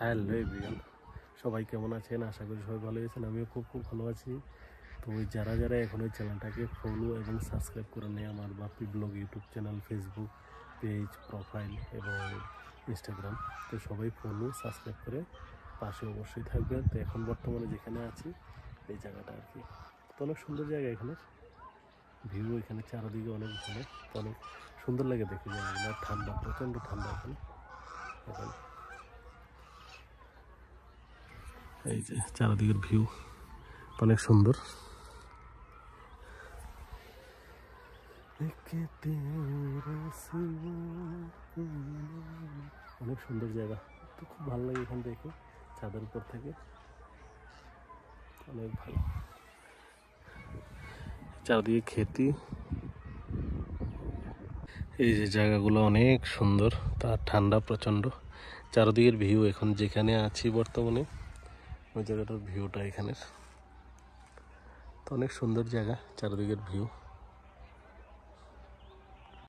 Hello everyone, সবাই কেমন আছেন? আশা করি সবাই ভালো আছেন। আমিও খুব ভালো আছি। তো যারা এখন ওই চ্যানেলটাকে ফলো এবং সাবস্ক্রাইব করে নেয়, আমার Bapi blog YouTube channel, Facebook page, profile এবং ইনস্টাগ্রাম, তো সবাই ফলো সাবস্ক্রাইব করে পাশে অবশ্যই থাকবেন। তো এখন বর্তমানে যেখানে আছি এই জায়গাটা আর কি, তো অনেক সুন্দর জায়গা। এখানে ভিউ, এখানে চারদিকে অনেক ভালো, তো অনেক সুন্দর লাগে দেখে জায়গাগুলো। ঠান্ডা, প্রচণ্ড ঠান্ডা এখানে। এখন এই যে চারদিকের ভিউ অনেক সুন্দর। অনেক সুন্দর জায়গা, তো খুব ভালো লাগে এখান থেকে, ছাদের উপর থেকে অনেক ভালো। চারদিকে খেতি, এই যে জায়গাগুলো অনেক সুন্দর, তার ঠান্ডা প্রচণ্ড। চারদিকের ভিউ, এখন যেখানে আছি বর্তমানে ওই জায়গাটার ভিউটা এখানের, তো অনেক সুন্দর জায়গা, চারদিকের ভিউ।